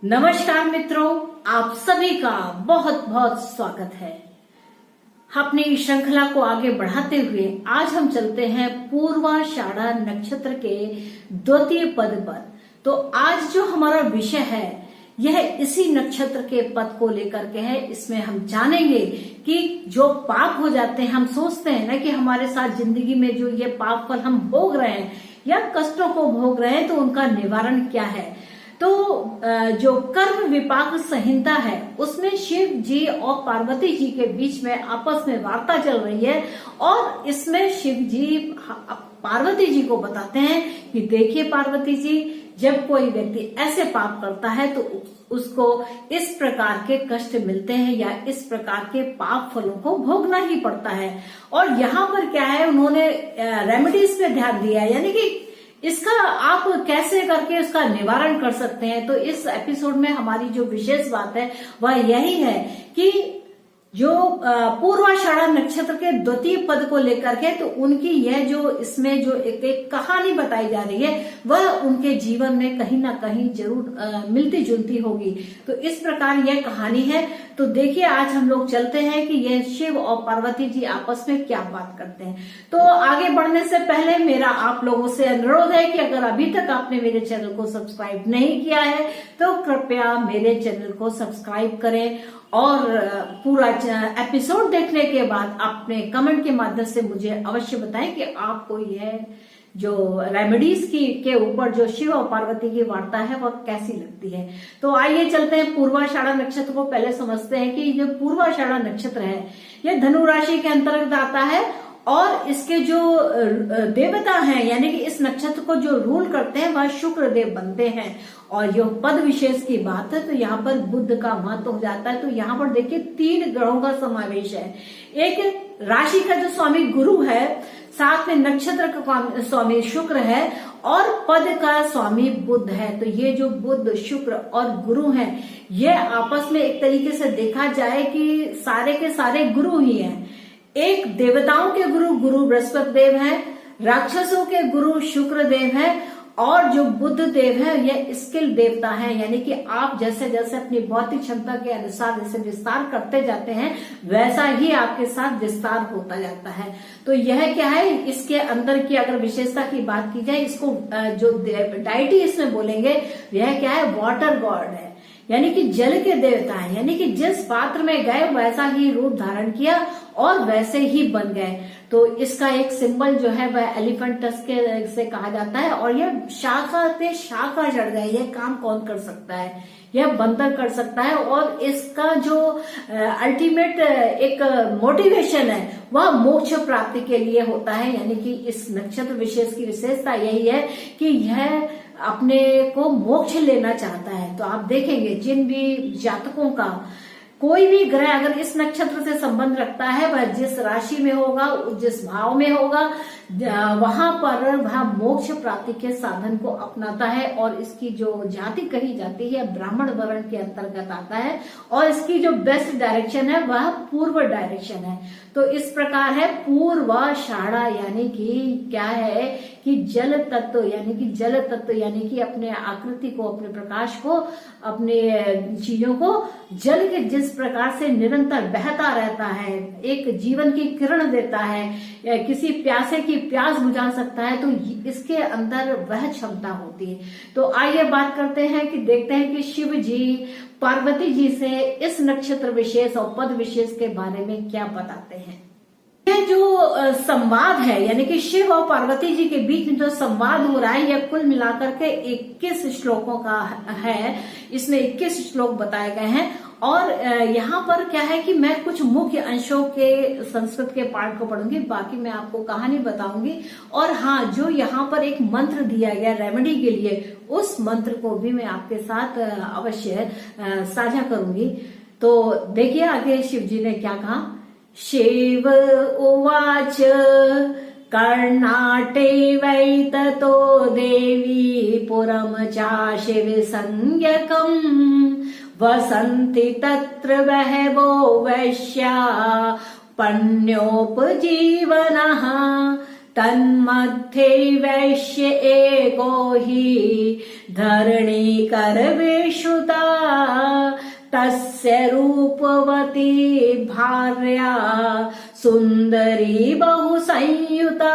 नमस्कार मित्रों, आप सभी का बहुत बहुत स्वागत है। अपनी श्रृंखला को आगे बढ़ाते हुए आज हम चलते हैं पूर्वाषाढ़ा नक्षत्र के द्वितीय पद पर। तो आज जो हमारा विषय है यह इसी नक्षत्र के पद को लेकर के है। इसमें हम जानेंगे कि जो पाप हो जाते हैं, हम सोचते हैं ना कि हमारे साथ जिंदगी में जो ये पाप फल हम भोग रहे हैं या कष्टों को भोग रहे हैं, तो उनका निवारण क्या है। तो जो कर्म विपाक संहिता है उसमें शिव जी और पार्वती जी के बीच में आपस में वार्ता चल रही है और इसमें शिव जी पार्वती जी को बताते हैं कि देखिए पार्वती जी, जब कोई व्यक्ति ऐसे पाप करता है तो उसको इस प्रकार के कष्ट मिलते हैं या इस प्रकार के पाप फलों को भोगना ही पड़ता है। और यहाँ पर क्या है, उन्होंने रेमेडीज पे ध्यान दिया है, यानी कि इसका आप कैसे करके उसका निवारण कर सकते हैं। तो इस एपिसोड में हमारी जो विशेष बात है वह यही है कि जो पूर्वाषाढ़ा नक्षत्र के द्वितीय पद को लेकर के, तो उनकी यह जो इसमें जो एक कहानी बताई जा रही है वह उनके जीवन में कहीं ना कहीं जरूर मिलती जुलती होगी। तो इस प्रकार यह कहानी है। तो देखिए आज हम लोग चलते हैं कि यह शिव और पार्वती जी आपस में क्या बात करते हैं। तो आगे बढ़ने से पहले मेरा आप लोगों से अनुरोध है कि अगर अभी तक आपने मेरे चैनल को सब्सक्राइब नहीं किया है तो कृपया मेरे चैनल को सब्सक्राइब करें और पूरा एपिसोड देखने के बाद अपने कमेंट के माध्यम से मुझे अवश्य बताएं कि आपको यह जो रेमेडीज के ऊपर जो शिव और पार्वती की वार्ता है वह कैसी लगती है। तो आइए चलते हैं पूर्वाषाढ़ा नक्षत्र को पहले समझते हैं कि जो पूर्वाषाढ़ा नक्षत्र है यह धनु राशि के अंतर्गत आता है और इसके जो देवता हैं यानी कि इस नक्षत्र को जो रूल करते हैं वह शुक्र देव बनते हैं। और जो पद विशेष की बात है तो यहाँ पर बुध का महत्व हो जाता है। तो यहाँ पर देखिए 3 ग्रहों का समावेश है। एक राशि का जो स्वामी गुरु है, साथ में नक्षत्र का स्वामी शुक्र है और पद का स्वामी बुध है। तो ये जो बुध शुक्र और गुरु हैं ये आपस में एक तरीके से देखा जाए कि सारे के सारे गुरु ही हैं। एक देवताओं के गुरु बृहस्पति देव हैं, राक्षसों के गुरु शुक्र देव हैं और जो बुध देव है यह स्किल देवता है, यानी कि आप जैसे जैसे अपनी भौतिक क्षमता के अनुसार जैसे विस्तार करते जाते हैं वैसा ही आपके साथ विस्तार होता जाता है। तो यह क्या है, इसके अंदर की अगर विशेषता की बात की जाए, इसको जो डाइटी इसमें बोलेंगे यह क्या है, वाटर गॉड है, यानी कि जल के देवता है। यानी कि जिस पात्र में गए वैसा ही रूप धारण किया और वैसे ही बन गए। तो इसका एक सिंबल जो है वह एलिफेंट टस्क से कहा जाता है। और यह शाखा पे शाखा चढ़ गए, यह काम कौन कर सकता है, यह बंदर कर सकता है। और इसका जो अल्टीमेट एक मोटिवेशन है वह मोक्ष प्राप्ति के लिए होता है। यानी कि इस नक्षत्र विशेष की विशेषता यही है कि यह अपने को मोक्ष लेना चाहता है। तो आप देखेंगे जिन भी जातकों का कोई भी ग्रह अगर इस नक्षत्र से संबंध रखता है वह जिस राशि में होगा, जिस भाव में होगा, वहां पर वह मोक्ष प्राप्ति के साधन को अपनाता है। और इसकी जो जाति कही जाती है ब्राह्मण वर्ण के अंतर्गत आता है और इसकी जो बेस्ट डायरेक्शन है वह पूर्व डायरेक्शन है। तो इस प्रकार है पूर्वाषाढ़ा, यानी कि क्या है कि जल तत्व, यानी कि जल तत्व यानी कि अपने आकृति को, अपने प्रकाश को, अपने चीजों को जल के जिस प्रकार से निरंतर बहता रहता है, एक जीवन की किरण देता है, या किसी प्यासे की प्यास बुझा सकता है, तो इसके अंदर वह क्षमता होती है। तो आइए बात करते हैं कि देखते हैं कि शिव जी पार्वती जी से इस नक्षत्र विशेष और पद विशेष के बारे में क्या बताते हैं। यह जो संवाद है यानी कि शिव और पार्वती जी के बीच में जो संवाद हो रहा है यह कुल मिलाकर के 21 श्लोकों का है। इसमें 21 श्लोक बताए गए हैं। और यहाँ पर क्या है कि मैं कुछ मुख्य अंशों के संस्कृत के पाठ को पढ़ूंगी, बाकी मैं आपको कहानी बताऊंगी। और हाँ, जो यहाँ पर एक मंत्र दिया गया रेमेडी के लिए, उस मंत्र को भी मैं आपके साथ अवश्य साझा करूंगी। तो देखिए आगे शिव जी ने क्या कहा। शिव उवाच कर्णाटे वै ततो देवी पुरम चाशिव संज्ञकम् वसन्ति तत्र बहवो वैश्या पण्योपजीवनः तन्मध्ये वैश्य एको हि धरणीकरवेषुता तस्य रूपवती भार्या सुंदरी बहु संयुता।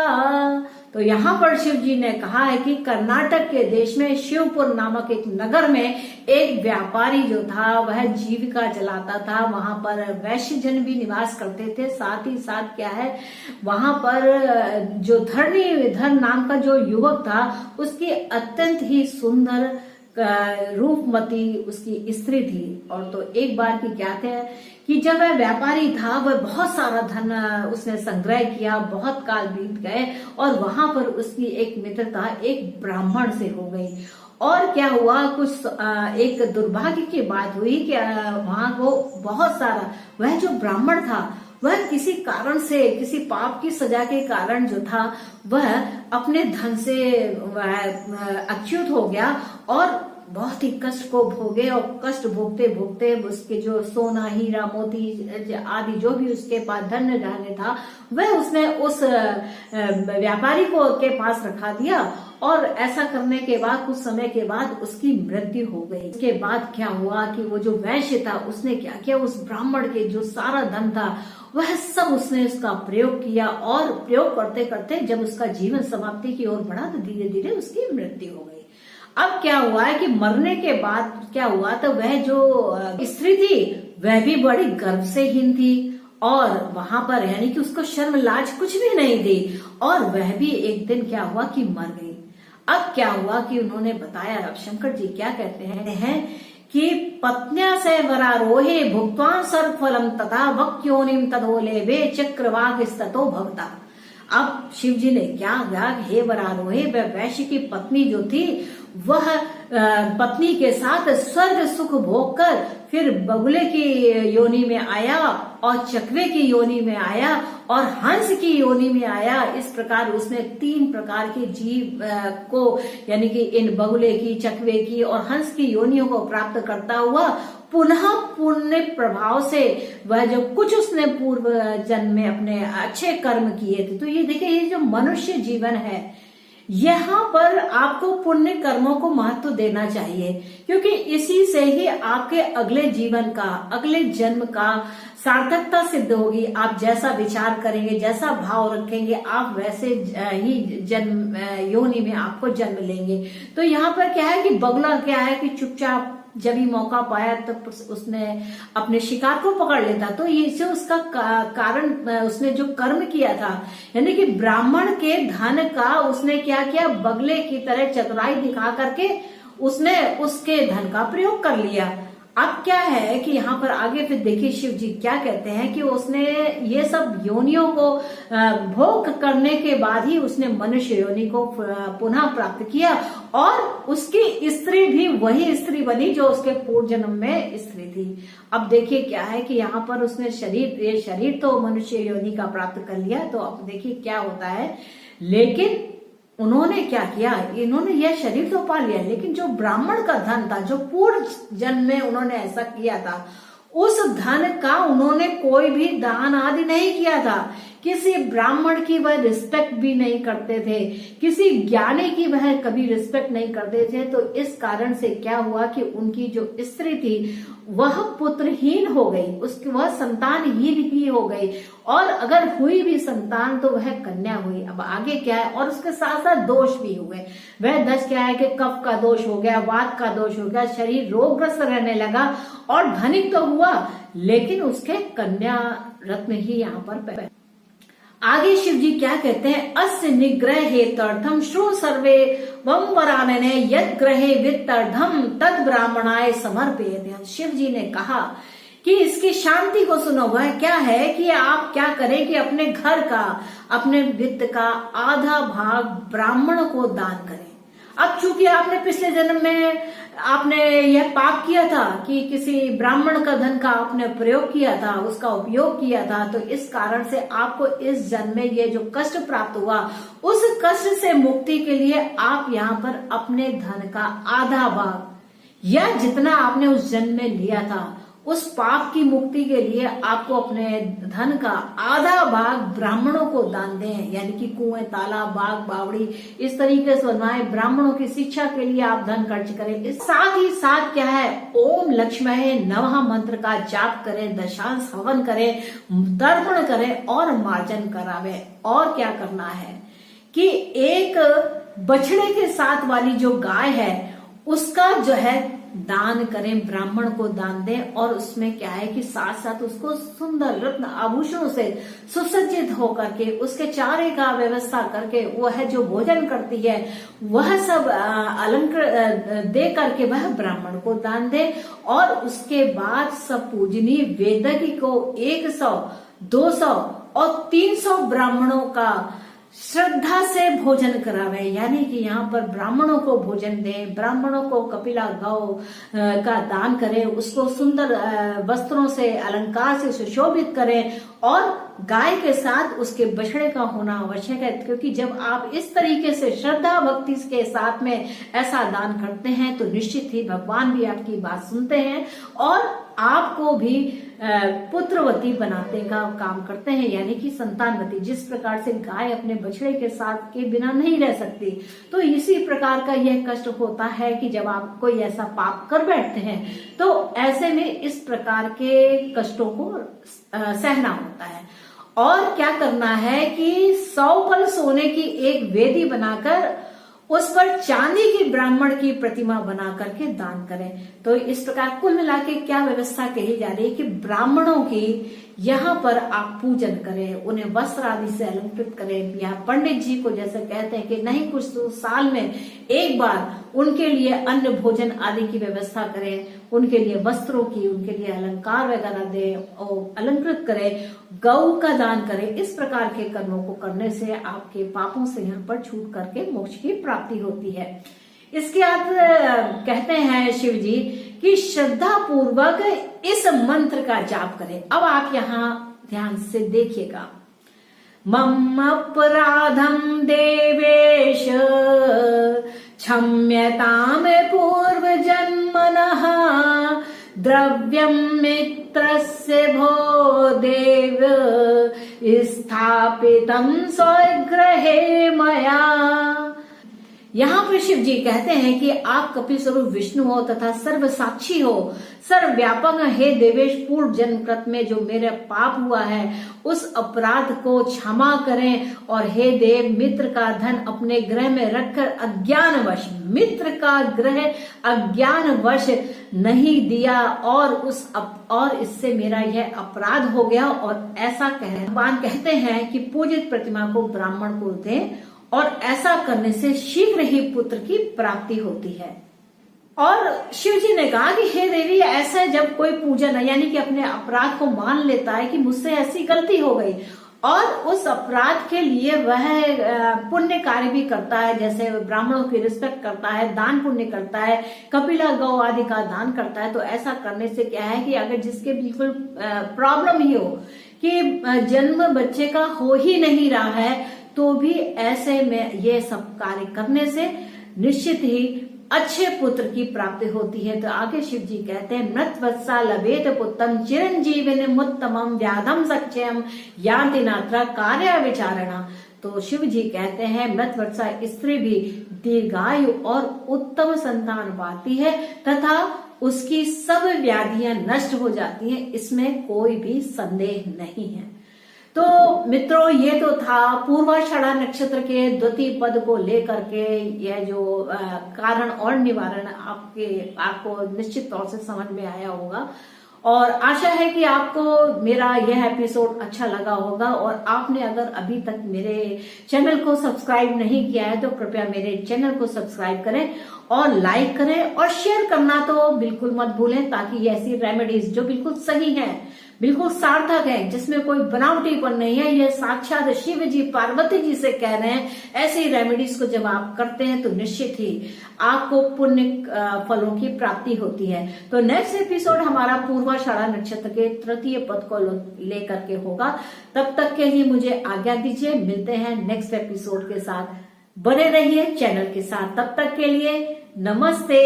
तो यहाँ पर शिव जी ने कहा है कि कर्नाटक के देश में शिवपुर नामक एक नगर में एक व्यापारी जो था वह जीविका चलाता था। वहां पर वैश्य जन भी निवास करते थे। साथ ही साथ क्या है, वहां पर जो धरणीधर नाम का जो युवक था उसकी अत्यंत ही सुंदर रूपमती उसकी स्त्री थी। और तो एक बार की क्या थे कि जब वह व्यापारी था वह बहुत सारा धन उसने संग्रह किया। बहुत काल बीत गए और वहां पर उसकी एक मित्रता एक ब्राह्मण से हो गई। और क्या हुआ, कुछ एक दुर्भाग्य की बात हुई कि वहां को बहुत सारा वह जो ब्राह्मण था वह किसी कारण से, किसी पाप की सजा के कारण जो था वह अपने धन से अच्युत हो गया और बहुत ही कष्ट को भोगे। और कष्ट भोगते भोगते उसके जो सोना हीरा मोती आदि जो भी उसके पास धन धान्य था वह उसने उस व्यापारी को के पास रखा दिया। और ऐसा करने के बाद कुछ समय के बाद उसकी मृत्यु हो गई। उसके बाद क्या हुआ कि वो जो वैश्य था उसने क्या किया, उस ब्राह्मण के जो सारा धन था वह सब उसने उसका प्रयोग किया। और प्रयोग करते करते जब उसका जीवन समाप्ति की ओर बढ़ा तो धीरे धीरे उसकी मृत्यु हो गई। अब क्या हुआ है कि मरने के बाद क्या हुआ, तो वह जो स्त्री थी वह भी बड़ी गर्व से हीन थी और वहां पर यानी कि उसको शर्म लाज कुछ भी नहीं थी। और वह भी एक दिन क्या हुआ कि मर गई। अब क्या हुआ कि उन्होंने बताया, अब शंकर जी क्या कहते हैं कि पत्न्या से वरारोहे भुक्त्वा सर्वफलम तथा वक्योनिम तदोले वे चक्रवाक स्ततो भवता। अब शिव जी ने क्या कहा, हे वरारोहे, वह वैश्य की पत्नी जो थी वह पत्नी के साथ स्वर्ग सुख भोग कर फिर बगुले की योनि में आया और चकवे की योनि में आया और हंस की योनि में आया। इस प्रकार उसने 3 प्रकार के जीव को यानी कि इन बगुले की, चकवे की और हंस की योनियों को प्राप्त करता हुआ पुनः पुण्य प्रभाव से वह जो कुछ उसने पूर्व जन्म में अपने अच्छे कर्म किए थे। तो ये देखिए, ये जो मनुष्य जीवन है यहाँ पर आपको पुण्य कर्मों को महत्व देना चाहिए, क्योंकि इसी से ही आपके अगले जीवन का, अगले जन्म का सार्थकता सिद्ध होगी। आप जैसा विचार करेंगे, जैसा भाव रखेंगे, आप वैसे ही जन्म योनि में आपको जन्म लेंगे। तो यहाँ पर क्या है कि बगुला क्या है कि चुपचाप जब ही मौका पाया तो उसने अपने शिकार को पकड़ लेता। तो ये उसका कारण उसने जो कर्म किया था यानी कि ब्राह्मण के धन का उसने क्या किया, बगले की तरह चतुराई दिखा करके उसने उसके धन का प्रयोग कर लिया। अब क्या है कि यहाँ पर आगे फिर देखिए शिव जी क्या कहते हैं कि उसने ये सब योनियों को भोग करने के बाद ही उसने मनुष्य योनि को पुनः प्राप्त किया और उसकी स्त्री भी वही स्त्री बनी जो उसके पूर्व जन्म में स्त्री थी। अब देखिए क्या है कि यहाँ पर उसने ये शरीर तो मनुष्य योनि का प्राप्त कर लिया। तो अब देखिए क्या होता है, लेकिन उन्होंने क्या किया, इन्होंने यह शरीर तो पा लिया, लेकिन जो ब्राह्मण का धन था, जो पूर्व जन्म में उन्होंने ऐसा किया था, उस धन का उन्होंने कोई भी दान आदि नहीं किया था। किसी ब्राह्मण की वह रिस्पेक्ट भी नहीं करते थे, किसी ज्ञानी की वह कभी रिस्पेक्ट नहीं करते थे। तो इस कारण से क्या हुआ कि उनकी जो स्त्री थी वह पुत्रहीन हो गई, उसकी वह संतानहीन ही हो गई। और अगर हुई भी संतान तो वह कन्या हुई। अब आगे क्या है, और उसके साथ साथ दोष भी हुए। वह दोष क्या है कि कफ का दोष हो गया, वात का दोष हो गया, शरीर रोगग्रस्त रहने लगा और धनिक तो हुआ लेकिन उसके कन्या रत्न ही यहाँ पर। आगे शिव जी क्या कहते हैं, अस्य निग्रह हेतर्थम श्रु सर्वे वंवरानने यद ग्रहे वित्तर्धम तद ब्राह्मणाय समर्पयेत्। शिव जी ने कहा कि इसकी शांति को सुनो। वह क्या है कि आप क्या करें कि अपने घर का, अपने वित्त का आधा भाग ब्राह्मण को दान करें। अब चूंकि आपने पिछले जन्म में आपने यह पाप किया था कि किसी ब्राह्मण का धन का आपने प्रयोग किया था, उसका उपयोग किया था, तो इस कारण से आपको इस जन्म में ये जो कष्ट प्राप्त हुआ, उस कष्ट से मुक्ति के लिए आप यहाँ पर अपने धन का आधा भाग या जितना आपने उस जन्म में लिया था उस पाप की मुक्ति के लिए आपको अपने धन का आधा भाग ब्राह्मणों को दान दें, यानी कि कुएं, तालाब, बाग, बावड़ी इस तरीके से बनवाएं। ब्राह्मणों की शिक्षा के लिए आप धन खर्च करें। साथ ही साथ क्या है, ओम लक्ष्मणे नमः मंत्र का जाप करें, दशांश हवन करें, तर्पण करें और मार्जन करावें। और क्या करना है कि एक बछड़े के साथ वाली जो गाय है उसका जो है दान करें, ब्राह्मण को दान दें। और उसमें क्या है कि साथ साथ उसको सुंदर रत्न आभूषणों से सुसज्जित होकर के उसके चारे का व्यवस्था करके वह जो भोजन करती है वह सब अलंकृत दे करके वह ब्राह्मण को दान दे। और उसके बाद सब पूजनीय वेदज्ञ को 100, 200 और 300 ब्राह्मणों का श्रद्धा से भोजन करावे, यानी कि यहाँ पर ब्राह्मणों को भोजन दें, ब्राह्मणों को कपिला गौ का दान करें, उसको सुंदर वस्त्रों से अलंकार से सुशोभित करें और गाय के साथ उसके बछड़े का होना आवश्यक है। क्योंकि जब आप इस तरीके से श्रद्धा भक्ति के साथ में ऐसा दान करते हैं तो निश्चित ही भगवान भी आपकी बात सुनते हैं और आपको भी पुत्रवती बनाने का काम करते हैं, यानी कि संतानवती। जिस प्रकार से गाय अपने बछड़े के साथ के बिना नहीं रह सकती, तो इसी प्रकार का यह कष्ट होता है कि जब आप कोई ऐसा पाप कर बैठते हैं तो ऐसे में इस प्रकार के कष्टों को सहना होता है। और क्या करना है कि 100 पल सोने की एक वेदी बनाकर उस पर चांदी की ब्राह्मण की प्रतिमा बना करके दान करें। तो इस प्रकार कुल मिला के क्या व्यवस्था कही जा रही है कि ब्राह्मणों की यहाँ पर आप पूजन करें, उन्हें वस्त्र आदि से अलंकृत करें, या पंडित जी को जैसे कहते हैं कि नहीं कुछ तो साल में एक बार उनके लिए अन्न भोजन आदि की व्यवस्था करें, उनके लिए वस्त्रों की, उनके लिए अलंकार वगैरह दें और अलंकृत करें, गौ का दान करें। इस प्रकार के कर्मों को करने से आपके पापों से यहाँ पर छूट करके मोक्ष की प्राप्ति होती है। इसके बाद कहते हैं शिव जी कि श्रद्धा पूर्वक इस मंत्र का जाप करें। अब आप यहाँ ध्यान से देखिएगा। मम अपराधम देवेश क्षम्यताम पूर्व जन्मनः द्रव्यम मित्रस्य भो देव स्थापितम स्वगृहे मया। यहाँ पर शिव जी कहते हैं कि आप कपिल स्वरूप विष्णु हो तथा सर्व साक्षी हो, सर्वव्यापक। हे देवेश, पूर्व जन्म कृत में जो मेरा पाप हुआ है उस अपराध को क्षमा करें। और हे देव, मित्र का धन अपने गृह में रखकर अज्ञानवश, मित्र का गृह अज्ञानवश नहीं दिया और इससे मेरा यह अपराध हो गया। और ऐसा भगवान कहते हैं कि पूजित प्रतिमा को ब्राह्मण को दें और ऐसा करने से शीघ्र ही पुत्र की प्राप्ति होती है। और शिव जी ने कहा कि हे देवी, ऐसा जब कोई पूजन है, यानी कि अपने अपराध को मान लेता है कि मुझसे ऐसी गलती हो गई और उस अपराध के लिए वह पुण्य कार्य भी करता है, जैसे ब्राह्मणों की रिस्पेक्ट करता है, दान पुण्य करता है, कपिला गौ आदि का दान करता है। तो ऐसा करने से क्या है कि अगर जिसके बिल्कुल प्रॉब्लम ही हो कि जन्म बच्चे का हो ही नहीं रहा है, तो भी ऐसे में ये सब कार्य करने से निश्चित ही अच्छे पुत्र की प्राप्ति होती है। तो आगे शिव जी कहते हैं, मृत वत्सा लभेत पुत्रम चिरंजीविन मुत्तमम व्याधम सक्षयम यान्ति नात्र कार्य विचारणा। तो शिव जी कहते हैं मृत वत्सा स्त्री भी दीर्घायु और उत्तम संतान पाती है तथा उसकी सब व्याधियां नष्ट हो जाती हैं, इसमें कोई भी संदेह नहीं है। तो मित्रों, ये तो था पूर्वाषाढ़ा नक्षत्र के द्वितीय पद को लेकर के यह जो कारण और निवारण आपको निश्चित तौर से समझ में आया होगा। और आशा है कि आपको मेरा यह एपिसोड अच्छा लगा होगा। और आपने अगर अभी तक मेरे चैनल को सब्सक्राइब नहीं किया है तो कृपया मेरे चैनल को सब्सक्राइब करें और लाइक करें और शेयर करना तो बिल्कुल मत भूलें, ताकि ऐसी रेमेडीज जो बिल्कुल सही हैं, बिल्कुल सार्थक है, जिसमें कोई बनावटीपन नहीं है, ये साक्षात शिव जी पार्वती जी से कह रहे हैं, ऐसी रेमेडीज को जब आप करते हैं तो निश्चित ही आपको पुण्य फलों की प्राप्ति होती है। तो नेक्स्ट एपिसोड हमारा पूर्वाषाढ़ा नक्षत्र के तृतीय पद को लेकर के होगा। तब तक के लिए मुझे आज्ञा दीजिए, मिलते हैं नेक्स्ट एपिसोड के साथ। बने रहिए चैनल के साथ, तब तक के लिए नमस्ते।